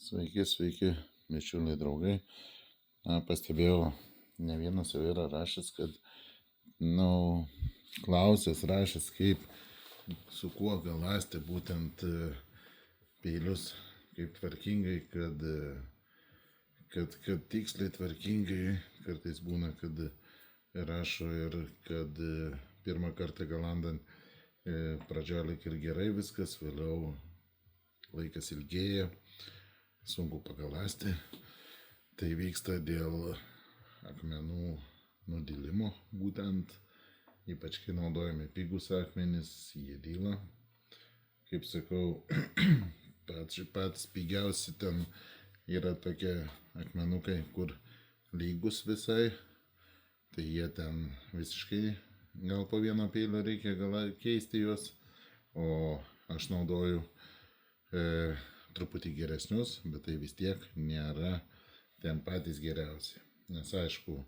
Sveiki, sveiki, bičiuliai draugai. Pastebėjau, ne vienas jau yra rašęs, kad, klausęs rašęs, kaip, su kuo galąsti būtent peilius, kaip tvarkingai, kad tiksliai tvarkingai, kartais būna, kad rašo ir kad pirmą kartą galandant pradžioje lyg ir gerai viskas, vėliau laikas ilgėja, sunku pagaląsti. Tai vyksta dėl akmenų nudilimo būtent, ypač kai naudojami pigus akmenys, jie dyla. Kaip sakau, pats pigiausi ten yra tokie akmenukai, kur lygus visai, tai jie ten visiškai gal po vieno peilio reikia keisti juos, o aš naudoju truputį geresnius, bet tai vis tiek nėra ten patys geriausi. Nes aišku,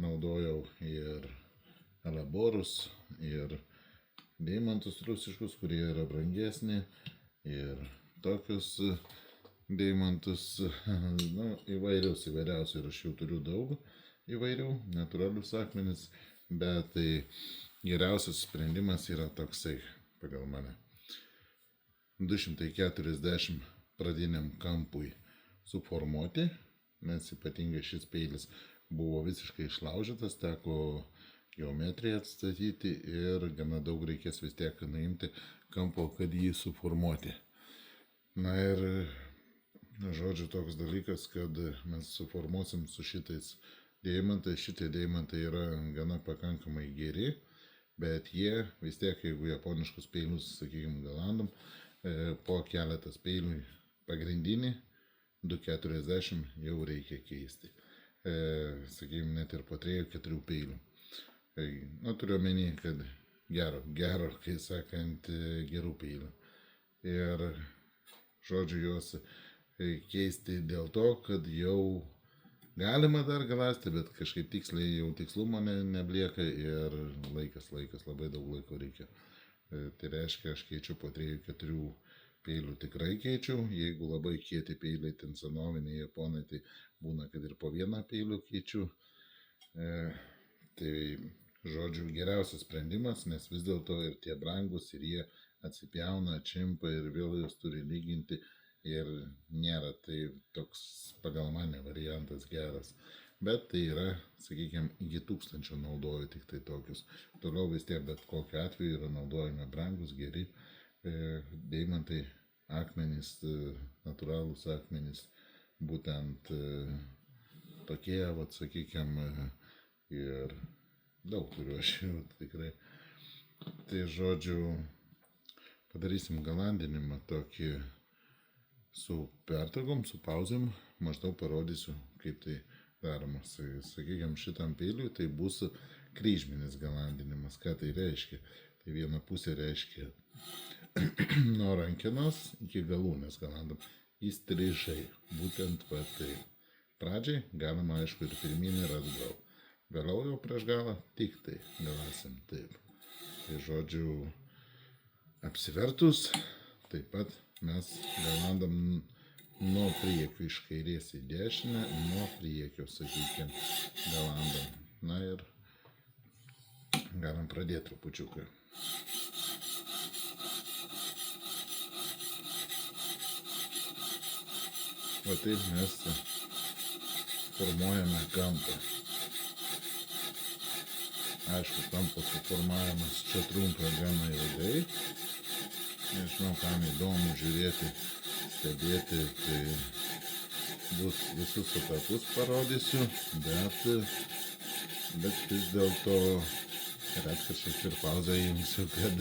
naudojau ir elaborus, ir deimantus rusiškus, kurie yra brangesni, ir tokius deimantus, įvairiausių, ir aš jau turiu daug įvairių, natūralius akmenis, bet tai geriausias sprendimas yra toksai, pagal mane. 240 pradiniam kampui suformuoti, nes ypatingai šis peilis buvo visiškai išlaužytas, teko geometriją atstatyti ir gana daug reikės vis tiek nuimti kampo, kad jį suformuoti. Na ir, žodžiu, toks dalykas, kad mes suformuosim su šitais deimantais. Šitie deimantai yra gana pakankamai geri, bet jie vis tiek, jeigu japoniškus peilius, sakykime, galandam, po keletas peilių pagrindinį 240 jau reikia keisti. Sakykime, net ir po 3-4 peilių. Turiu omeny, kad gero, kai sakant, gerų peilių. Ir, žodžiu, juos keisti dėl to, kad jau galima dar galąsti, bet kažkaip tiksliai jau tikslumo neblieka ir laikas, labai daug laiko reikia. Tai reiškia, aš keičiu po 3-4 peilių tikrai keičiu. Jeigu labai kieti peiliai, ten senoviniai japonai, tai būna, kad ir po vieną peilių keičiu. Tai, žodžiu, geriausias sprendimas, nes vis dėlto ir tie brangus, ir jie atsipjauna, čimpa ir vėl jūs turi lyginti. Ir nėra tai toks pagal mane variantas geras. Bet tai yra, sakykime, iki 1000 naudoju tik tai tokius. Toliau vis tiek, bet kokiu atveju yra naudojami brangus, geri deimantai, akmenys, natūralūs akmenys, būtent tokie, sakykime, ir daug turiu aš jau tikrai. Tai, žodžiu, padarysim galandinimą tokį su pertraukom, su pauzėm, maždaug parodysiu, kaip tai daroma. Sakykime, šitam peiliui tai bus kryžminis galandinimas. Ką tai reiškia? Tai viena pusė reiškia nuo rankenos iki galūnės galandam įstrižai. Būtent tai. Pradžiai galima, aišku, ir pirmyn ir atgal. Vėliau jau prieš galą tik tai galasim taip. Tai, žodžiu, apsivertus, taip pat mes galandam nuo priekio, iš kairės į dešinę, nuo priekio, sakykime, galandam. Na ir galim pradėti trupučiuką. Va taip mes formuojame kampą. Aišku, kampo suformavimas čia trunka gana ilgai. Nežinau, kam įdomu žiūrėti, stebėti, tai bus visus etapus parodysiu, bet vis dėlto retkarčiais ir pauzę imsiu, kad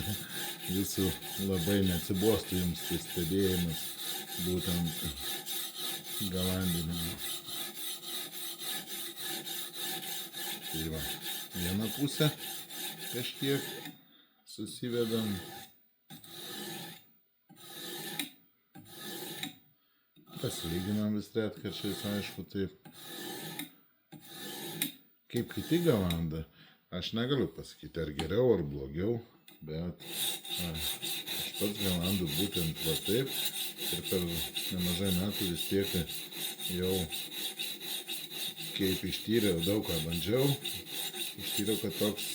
jūsų labai neatsibostų jums tai stebėjimas būtent galandinimu. Tai va, vieną pusę kažkiek susivedam. Pasilyginam vis retkarčiais, aišku, taip. Kaip kiti galanda, aš negaliu pasakyti, ar geriau, ar blogiau, bet aš pats galandu būtent va taip. Ir per nemažai metų vis tiek jau kaip ištyriau, daug ką bandžiau. Ištyriau, kad toks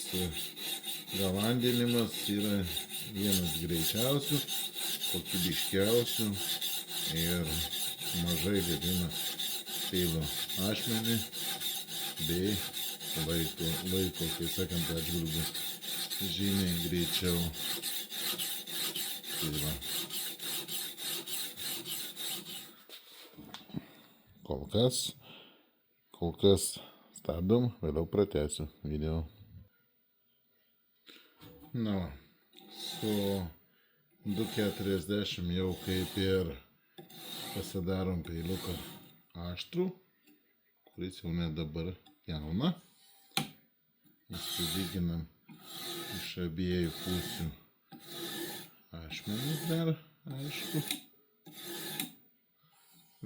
galandinimas yra vienas greičiausių, kokybiškiausių ir mažai gadina peilio ašmenį bei laiko, kai sakant, atžvilgiu žymiai greičiau. Tai va. Kol kas stabdom, vėliau pratęsiu video. Na, su 2,40 jau kaip ir pasidarom peiliuką aštrų, kuris jau net dabar jauna. Įsilyginam iš abiejų pusių ašmenis dar, aišku,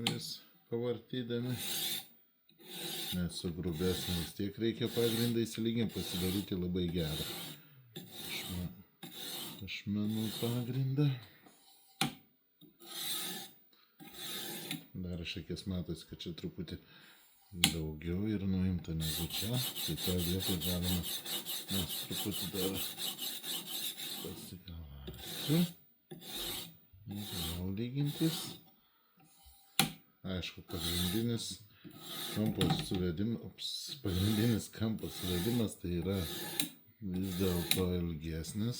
vis pavartydami, nes su grubesniu vis tiek reikia pagrindą įsilyginti, pasidaryti labai gerą ašmenų pagrindą. Dar iš akies matosi, kad čia truputį daugiau ir nuimta negu čia, tai tą vietą galima mes truputį dar pasigalasiu ir vėl lygintis. Aišku, pagrindinis kampo suvedimas tai yra vis dėlto ilgesnis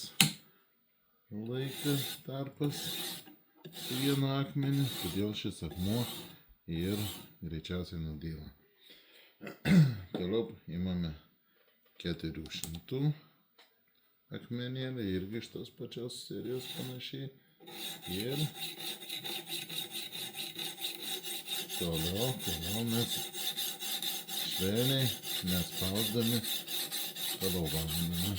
laikas tarpas su vienu akmeniu, todėl šis akmuo ir greičiausiai nudyla. Toliau imame 400 akmenėlį, irgi iš tos pačios serijos panašiai. Ir toliau mes švelniai, nespausdami, toliau valandame.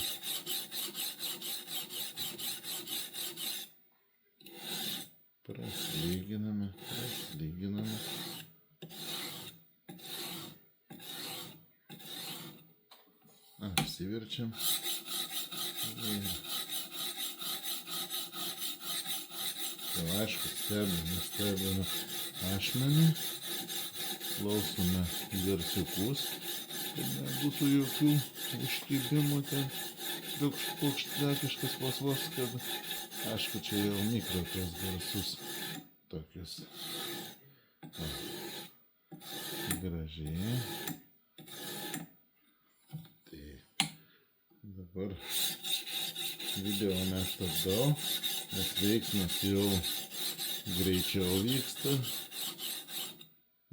Praslyginame. Apsiverčiam. Jau aišku, stebime ašmenį, klausome garsiukus, kad nebūtų jokių užkibimų, ten paukštlekiškas vos, kad aišku, čia jau mikro tos garsus tokius. Gražiai. Tai dabar video nestabdau, nes veiksmas jau greičiau vyksta.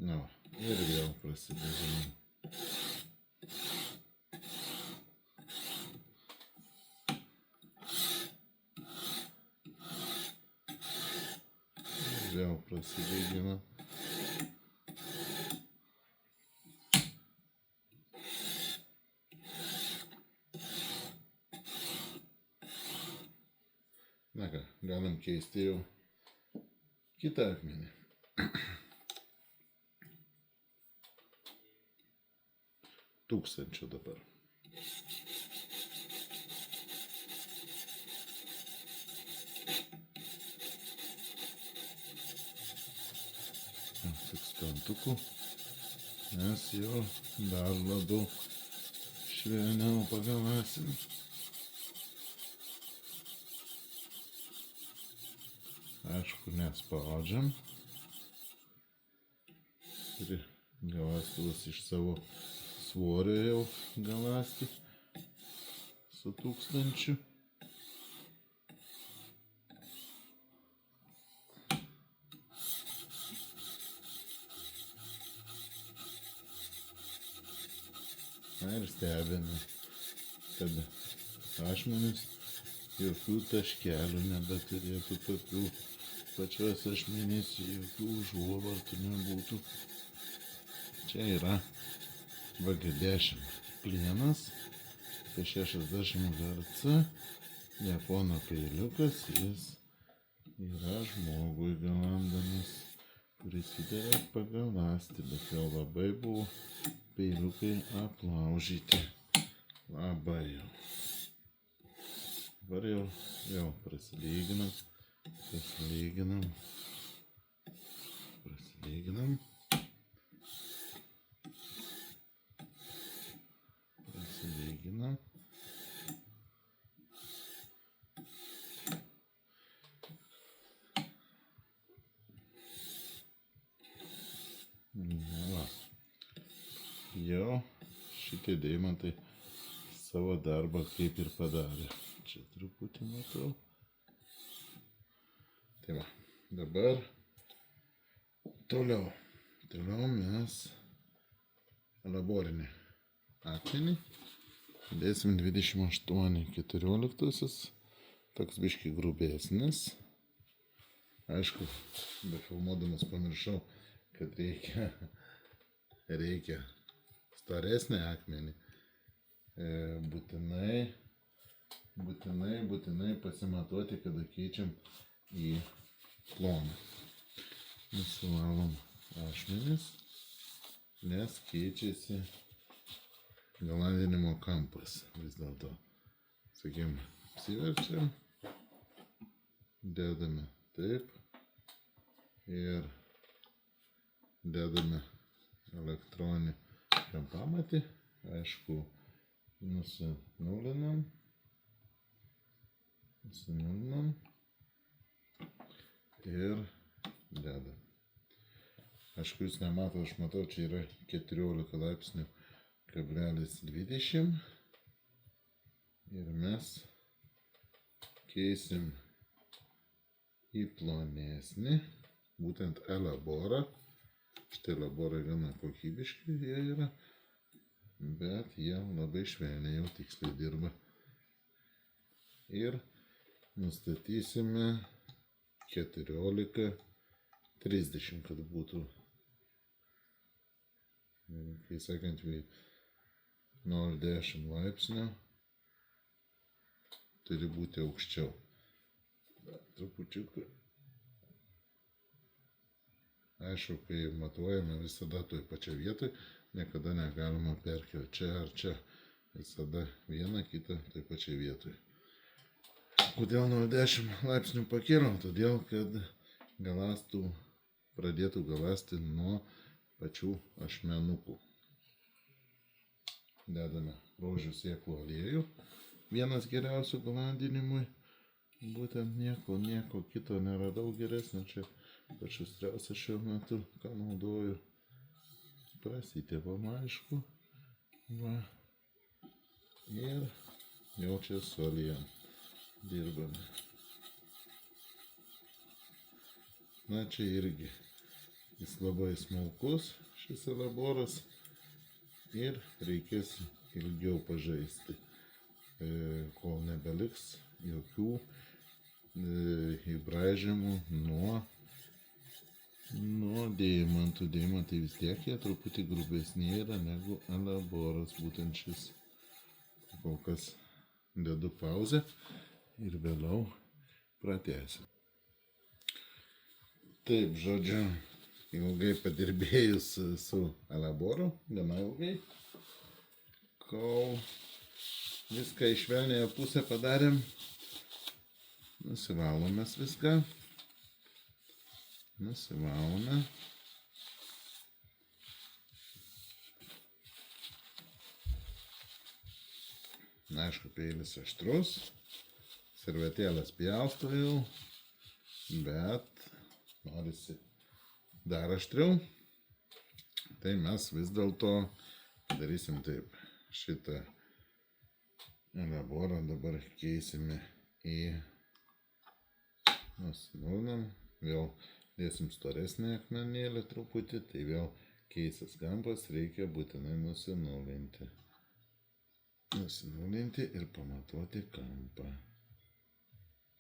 Nu, ir vėl prasidėjome. Vėl prasidėjome. Na ką, galim keisti jau kitą akmenį. Tūkstančio dabar. Tik skantukų, mes jau dar labiau švelniau pagalasim. Aišku, nespaudžiam. Ir galastuvas iš savo svorio jau galasti su 1000. Na ir stebime, kad ašmenys jokių taškelių nebeturėtų, tokių pačios ašmenys jokių užuovartų nebūtų. Čia yra VG10 plienas, apie 60 Hz, japono peiliukas, jis yra žmogui galandamas, kuris įdėjo pagalasti, bet jau labai buvo peiliukai aplaužyti, labai jau. Dabar jau prasilyginam, Pasilyginam. Pasilyginam. Pasilyginam. Va. Jau šitie deimantai savo darbą kaip ir padarė. Čia truputį matau. Tai va, dabar toliau mes laborinį akmenį dėsim 28/14, toks biškį grubesnis. Aišku, befilmuodamas pamiršau, kad reikia storesnį akmenį. Būtinai pasimatuoti, kada keičiam į ploną. Nusivalom ašmenis, nes keičiasi galandinimo kampas. Vis dėlto, sakykim, apsiverčiam, dedame taip ir dedame elektroninį kampamatį. Aišku, nusinulinam ir dedam. Aišku, jūs nemato, aš matau, čia yra 14,20 ir mes keisim į plonesnį, būtent elaborą. Štai elaborai gana kokybiški jie yra, bet jie labai švelniai jau tiksliai dirba. Ir nustatysime 14,30, kad būtų, kai sakant, 0,10 laipsnio turi būti aukščiau. Trupučiuką. Aišku, kai matuojame visada toj pačioj vietoj, niekada negalima perkelti čia ar čia. Visada vieną kitą toj pačioj vietoj. Kodėl 0,10 laipsnių pakėliau? Todėl, kad galastų pradėtų galasti nuo pačių ašmenukų. Dedame rožių sėklų aliejų. Vienas geriausių galandinimui. Būtent nieko kito neradau geresnio. Čia pačius triausia šiuo metu, ką naudoju. Prasitėpam, aišku. Va. Ir jau čia su aliejum dirbame. Na, čia irgi jis labai smulkus, šis elaboras, ir reikės ilgiau pažaisti, kol nebeliks jokių įbraižymų nuo deimantų. Deimantai vis tiek jie truputį grubesni yra negu elaboras, būtent šis. Kol kas dedu pauzę ir vėliau pratęsiu. Taip, žodžiu, ilgai padirbėjus su elaboru, gana ilgai, kol viską į švelniąją pusę padarėm, nusivalome viską, nusivalome. Na, aišku, peilis aštrus, servetėlės pjausto jau, bet norisi dar aštriau. Tai mes vis dėlto darysim taip. Šitą elaborą dabar keisime į nusinulinam, vėl dėsim storesnį akmenėlį truputį, tai vėl keisis kampas, reikia būtinai nusinulinti ir pamatuoti kampą.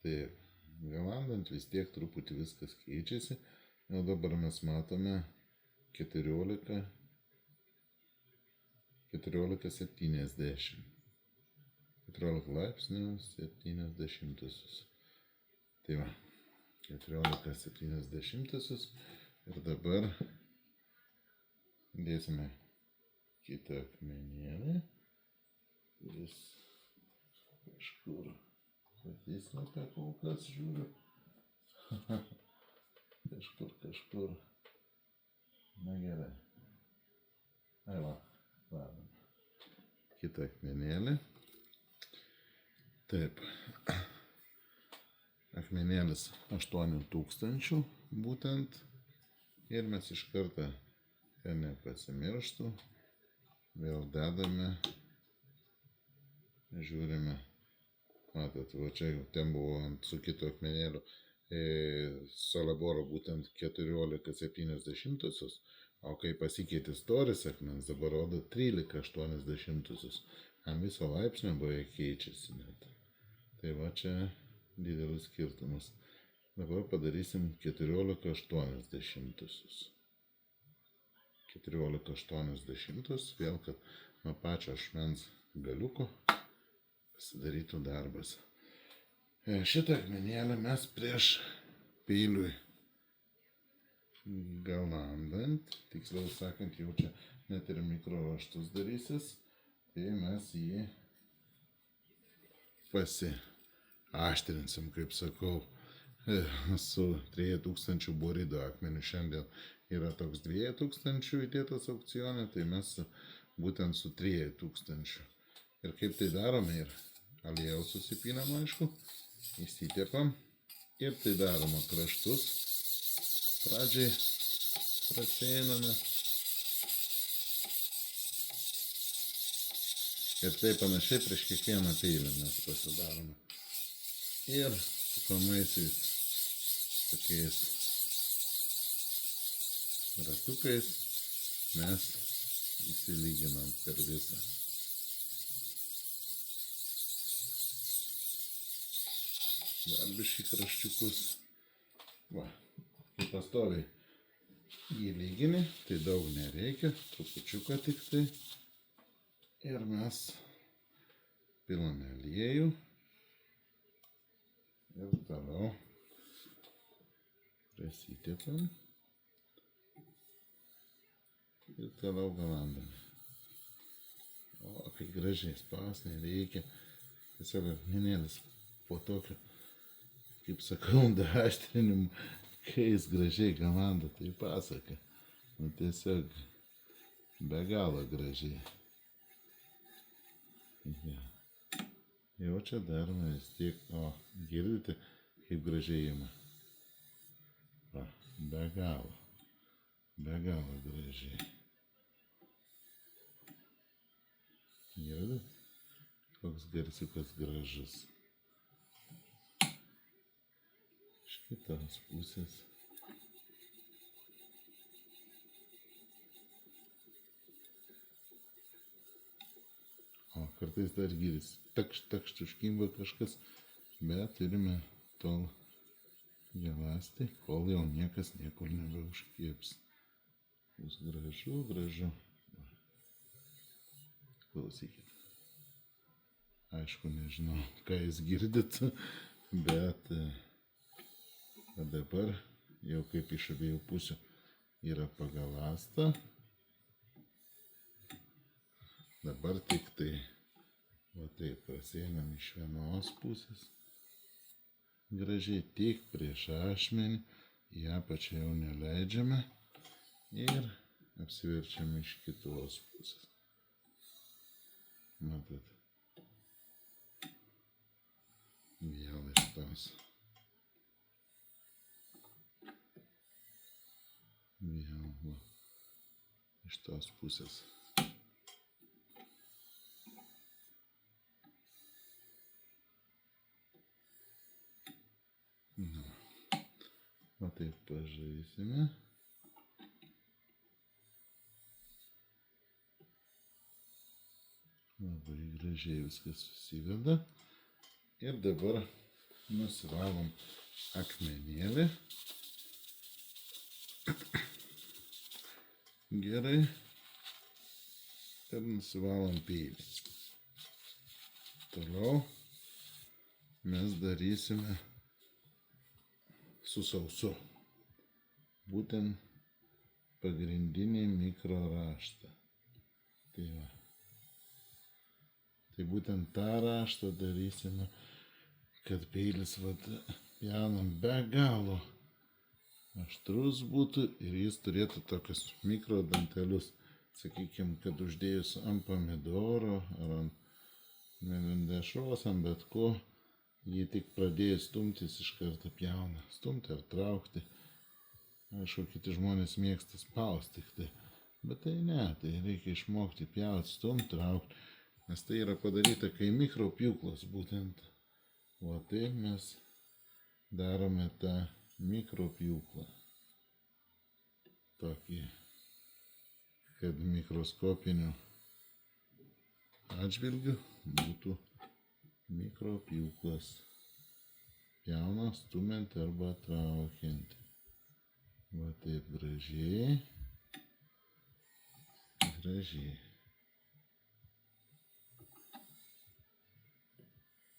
Taip, galandant vis tiek truputį viskas keičiasi. Jau dabar mes matome 14,70. laipsnių 70. Tai va, 14,70. Ir dabar dėsime kitą akmenėlį, kuris kažkur pasislepia, kol kas žiūriu. Kažkur. Na gerai. Ai va, radom. Kitą akmenėlį. Taip. Akmenėlis 8000 būtent. Ir mes iš karto, kad nepasimirštų, vėl dedame, žiūrime. Matot, va čia ten buvo su kitu akmenėliu Solaboro būtent 14,70, o kai pasikeitė storis akmens, dabar rodo 13,80. Ant viso laipsnio beveik keičiasi net. Tai va čia didelis skirtumas. Dabar padarysim 14,80. 14,80, vėl kad nuo pačio ašmens galiuko pasidarytų darbas. Šitą akmenėlę mes prieš peiliui galandant, tiksliau sakant, jau čia net ir mikroruoštus darysis, tai mes jį pasiaštrinsim, kaip sakau, su 3000 borido akmeniu. Šiandien yra toks 2000 įdėtas aukcione, tai mes būtent su 3000. Ir kaip tai darome, ir aliejaus susipinam, aišku, įsitepam ir tai daroma kraštus. Pradžiai praseiname. Ir tai panašiai prieš kiekvieną peilį mes pasidarome. Ir su pamaisiais tokiais ratukais mes įsilyginam per visą. Dar biškį kraščiukus. Va, kai pastoviai jį lygini, tai daug nereikia, trupučiuką tik tai. Ir mes pilame aliejų. Ir toliau prasitepam. Ir toliau galandame. O, kai gražiai spaus, nereikia. Tiesiog akmenėlis po tokio, kaip sakau, daštrinimų, kai jis gražiai galanda, tai pasaka. Nu, tiesiog be galo gražiai. Ja. Jau čia darome vis tiek, o girdite, kaip gražiai ima. Va, be galo gražiai. Girdite, koks garsiukas gražus. Iš kitos pusės. O kartais dar girdisi, takšt užkimba kažkas, bet turime tol gelasti, kol jau niekas niekur nebeužkibs. Bus gražu. Klausykit. Aišku, nežinau, ką jūs girdit, bet dabar jau kaip iš abiejų pusių yra pagalasta. Dabar tik tai, va taip, praseinam iš vienos pusės. Gražiai tik prieš ašmenį, į apačią jau neleidžiame ir apsiverčiam iš kitos pusės. Matot. Vėl iš tos. Vėl, va, iš tos pusės. Va taip pažaisime. Labai gražiai viskas susiveda. Ir dabar nusivalom akmenėlį. Gerai. Ir nusivalom peilį. Toliau mes darysime su sausu. Būtent pagrindinį mikroraštą. Tai va. Tai būtent tą raštą darysime, kad peilis pjaunam be galo aštrus būtų ir jis turėtų tokius mikrodantelius, sakykime, kad uždėjus ant pomidoro ar ant dešros, ant bet ko, jį tik pradėjus stumtis iš karto pjauna, stumti ar traukti. Aišku, kiti žmonės mėgsta spausti tik tai, bet tai ne, tai reikia išmokti pjauti, stumti, traukti, nes tai yra padaryta kai mikropjūklas būtent. O taip mes darome tą mikropjūklą. Tokį, kad mikroskopiniu atžvilgiu būtų mikropjūklas. Pjauna, stumiant arba traukiant. Va taip gražiai. Gražiai.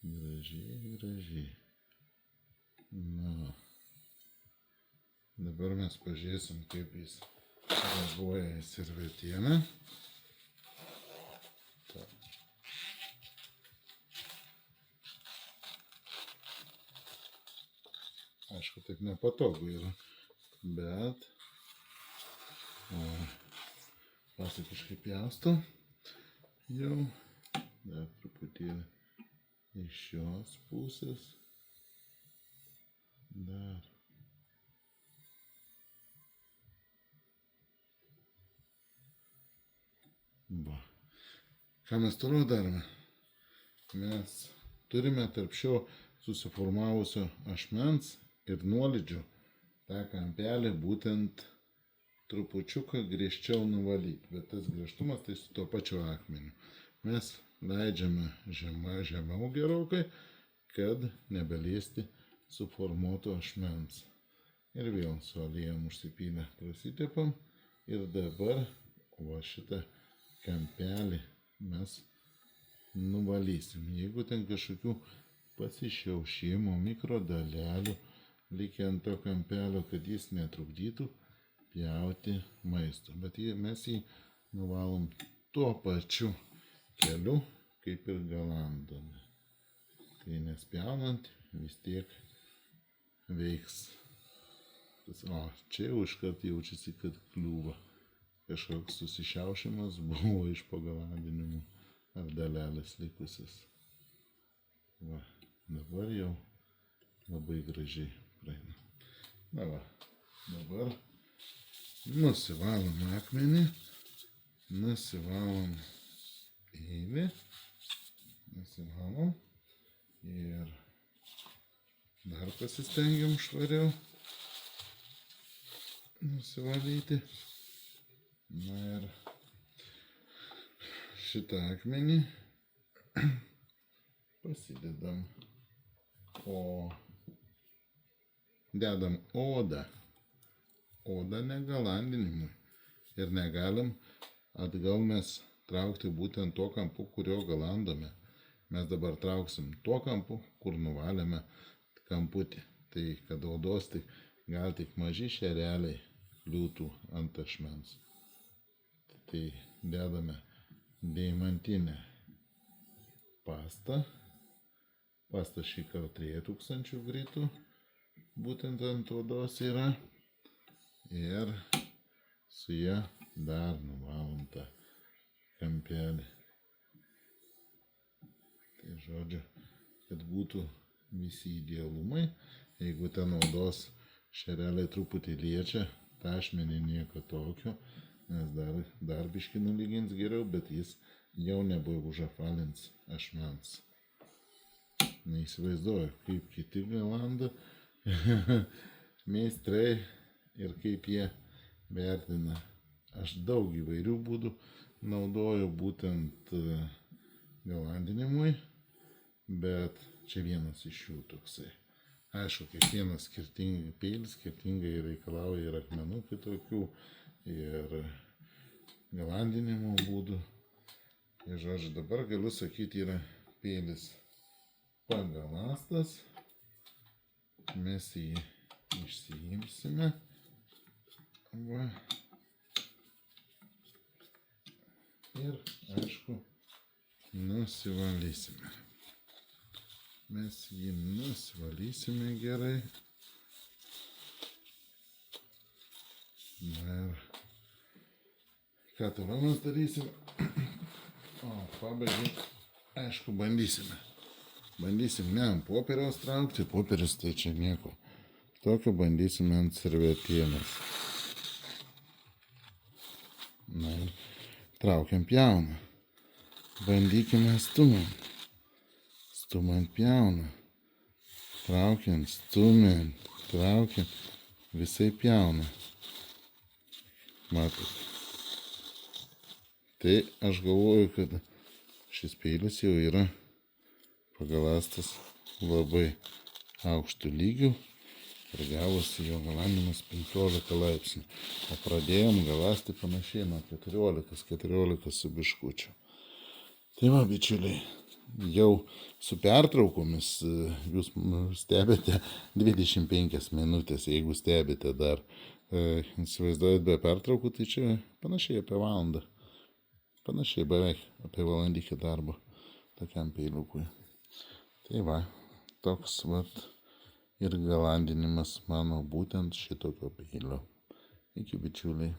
Gražiai, gražiai. Na. Dabar mes pažiūrėsim, kaip jis reaguoja į servetieną. Aišku, taip nepatogu yra, bet pasakiškai pjausto jau dar truputėlį iš šios pusės dar. Va. Ką mes toliau darome? Mes turime tarp šio susiformavusio ašmens ir nuolydžio tą kampelį būtent trupučiuką griežčiau nuvalyti, bet tas griežtumas tai su tuo pačiu akmeniu. Mes leidžiame žemiau gerokai, kad nebeliesti suformuoto ašmens. Ir vėl su aliejum užsipylę prasitepam ir dabar va šitą kampelį mes nuvalysim. Jeigu ten kažkokių pasišiaušimų, mikrodalelių likę ant to kampelio, kad jis netrukdytų pjauti maisto. Bet mes jį nuvalom tuo pačiu keliu, kaip ir galandome. Tai nespjaunant vis tiek veiks. O, čia jau iškart jaučiasi, kad kliūva. Kažkoks susišiaušimas buvo iš pagalandinimų ar dalelės likusis. Va, dabar jau labai gražiai praeina. Na va, dabar nusivalom akmenį, nusivalom eilį, nusivalom ir dar pasistengiam švariau nusivalyti. Na ir šitą akmenį pasidedam, dedam odą negalandinimui ir negalim atgal mes traukti būtent tuo kampu, kurio galandome. Mes dabar trauksim tuo kampu, kur nuvalėme kamputį. Tai kad odos gal tik maži šereliai kliūtų ant ašmens. Tai dedame deimantinę pastą. Pasta šį kartą 3000 gritų būtent ant odos yra. Ir su ją dar nuvalom tą kampelį. Tai žodžiu, kad būtų visi idealumai. Jeigu ten odos šereliai truputį liečia, tą ašmenį nieko tokio. Nes dar biškį nulygins geriau, bet jis jau nebeužapvalins ašmens. Neįsivaizduoju, kaip kiti galanda meistrai ir kaip jie vertina. Aš daug įvairių būdų naudoju būtent galandinimui, bet čia vienas iš jų toksai. Aišku, kiekvienas peilis skirtingai reikalauja ir akmenų kitokių, ir galandinimo būdų. Ir žodžiu, dabar galiu sakyti, yra peilis pagalastas. Mes jį išsiimsime. Va. Ir, aišku, nusivalysime. Mes jį nusivalysime gerai. Na ir ką toliau mes darysim? O, pabaigai, aišku, bandysime. Bandysim ne ant popieriaus traukti, popierius tai čia nieko. Tokio bandysime ant servetėlės. Na ir traukiam pjauną. Bandykime stumiant. Stumant pjauna. Traukiant, stumiant, traukiant. Visai pjauna. Matot. Tai aš galvoju, kad šis peilis jau yra pagalastas labai aukštų lygių ir gavosi jo galanimas 15 laipsnių. O pradėjom galasti panašiai nuo 14 su biškučiu. Tai va, bičiuliai, jau su pertraukomis jūs stebite 25 minutės, jeigu stebite dar. Įsivaizduojat be pertraukų, tai čia panašiai apie valandą. Panašiai beveik apie valandykį darbo tokiam peiliukui. Tai va, toks vat ir galandinimas mano būtent šitokio peilio. Iki bičiuliai.